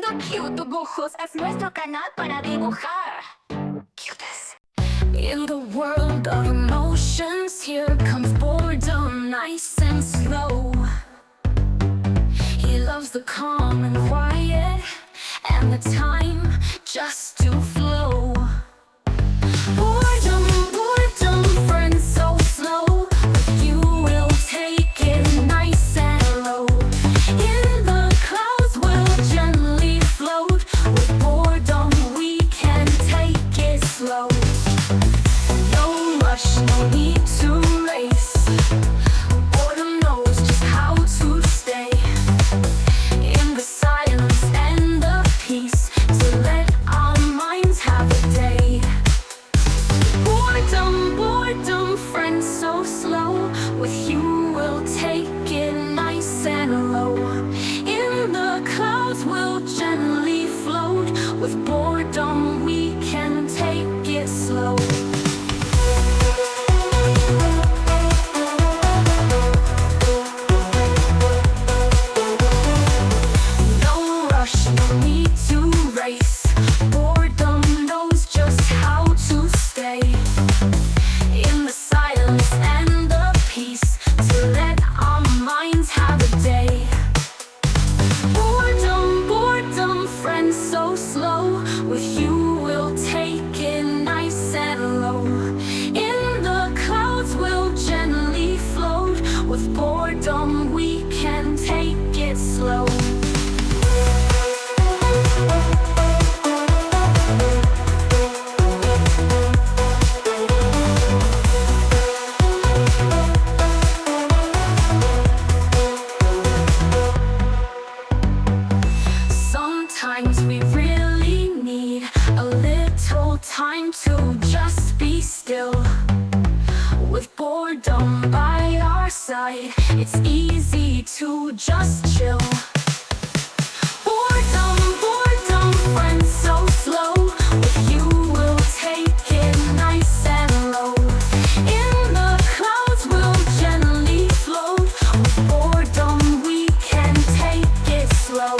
Cute Dibujos es nuestro canal para dibujar. Cutes. In the world of emotions, here comes boredom, nice and slow. He loves the calm and quiet, and the time just to flow. Boredom, boredom, friend, so slow. You will take it nice and low. In the clouds we'll gently float. With boredom we can take it slow. No rush, no need to race. Boredom knows just how to stay in the silence and the peace, to let our minds have a day. Boredom, boredom, friend, so slow. With you we'll take it nice and low. In the clouds we'll gently float. With boredom we can take it slow. No rush, no need to race. Boredom knows just how to stay in the silence and the peace, to let our minds have a day. Boredom, boredom, friend, so slow. With you we'll take it nice and low. In the clouds we'll gently float. With boredom we can take it slow. Sometimes we really need a little time to just be still. With boredom by our side, it's easy to just chill. Boredom, boredom, friend, so slow. With you we'll take it nice and low. In the clouds we'll gently float. With boredom we can take it slow.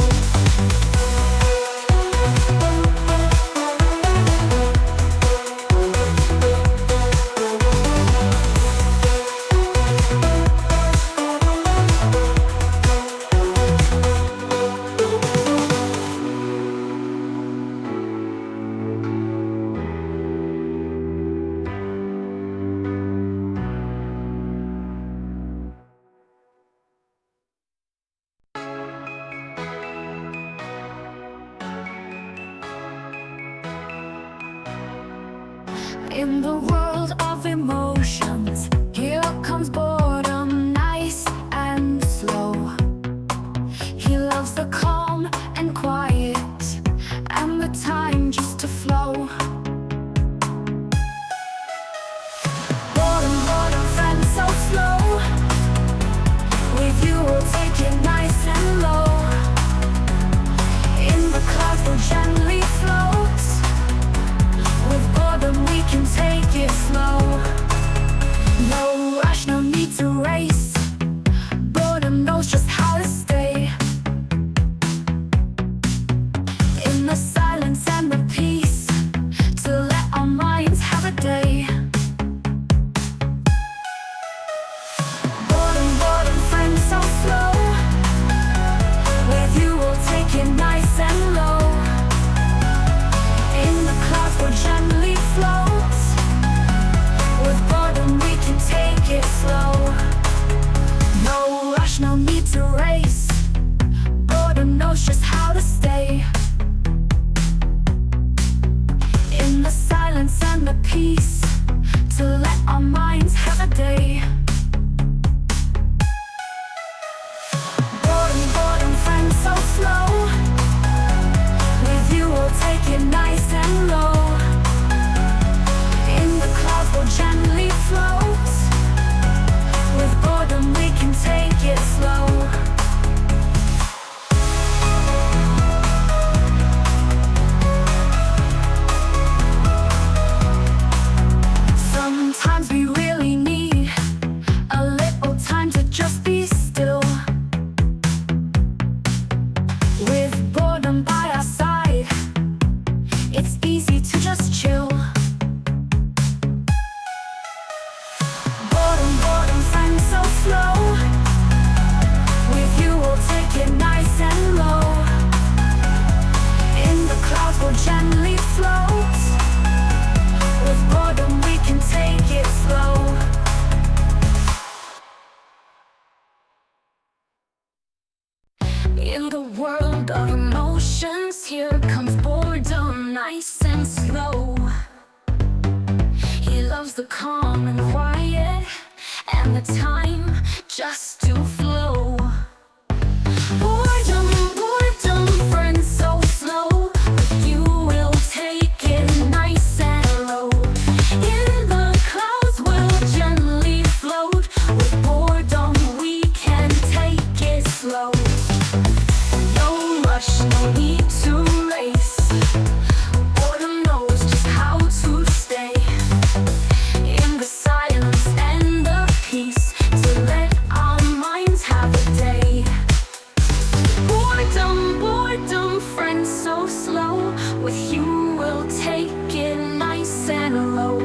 In the world of emotions, here comes boredom, nice and slow. He loves the calm and quiet, and the time just to flow. Boredom, boredom, friend, so slow. With you we'll take it nice and low. In the clouds we'll gently float. With boredom we can take it slow. emotions. Here comes boredom, nice and slow. He loves the calm and quiet, and the time just to flow. Boredom, boredom, friend, so slow, but you will take it nice and low. In the clouds we'll gently float. With boredom we can take it slow. No rush, no need to race. Boredom knows just how to stay in the silence and the peace, to let our minds have a day. Boredom, boredom, friend, so slow. With you we'll take it nice and low.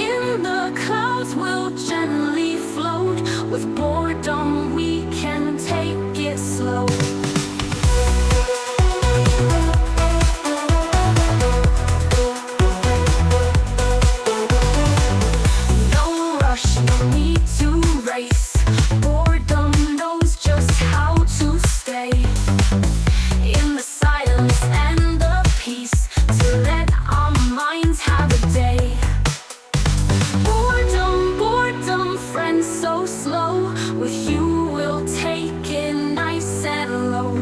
In the clouds we'll gently float. With boredom we can take it slow. No rush, no need to race. Boredom knows just how to stay in the silence and the peace, to let our minds have a day. Boredom, boredom, friend, so slow. With you we'll take it nice and low.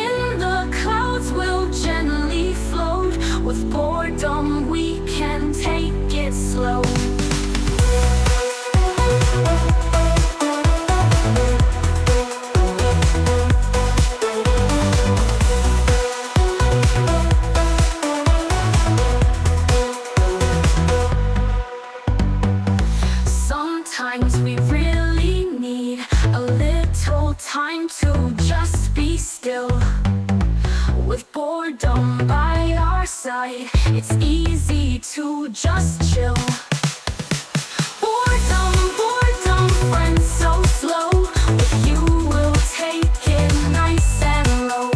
In the clouds we'll gently float. With boredom we can take it slow. Sometimes we really need a little time to just be still. With boredom by our side, it's easy to just chill. Boredom, boredom, friend, so slow. With you we'll take it nice and low.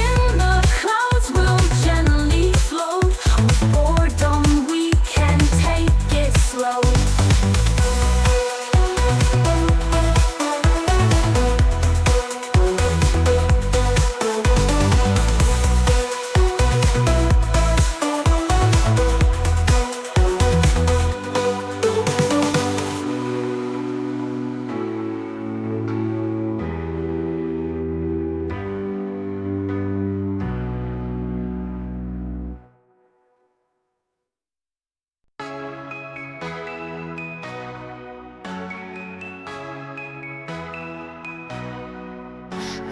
In the clouds we'll gently float. With boredom we can take it slow.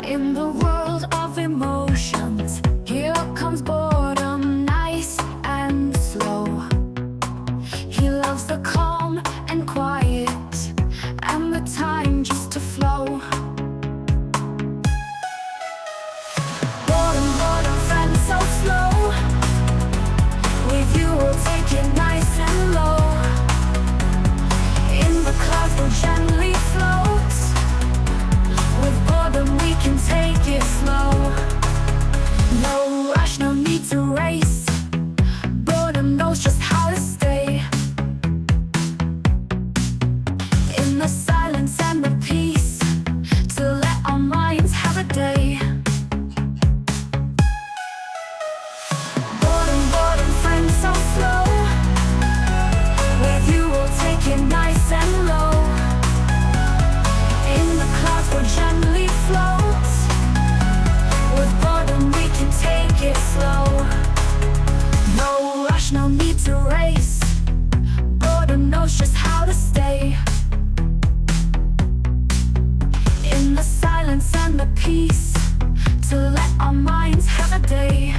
In the world of emotions, here comes boredom, nice and slow. He loves the calm and quiet, and the time just to flow. Boredom, boredom, friend, so slow. With you we'll take it nice and low. In the clouds we'll gently float. With boredom we can take it slow. No rush, no need to race. Boredom knows just how to stay in the silence and the peace, to let our minds have a day. Boredom, boredom, friend, so slow. With you we'll take it nice and low. In the clouds we'll gently float. With boredom we can take it slow. No rush, no need to race. Boredom knows just how to stay in the silence and the peace, to let our minds have a day.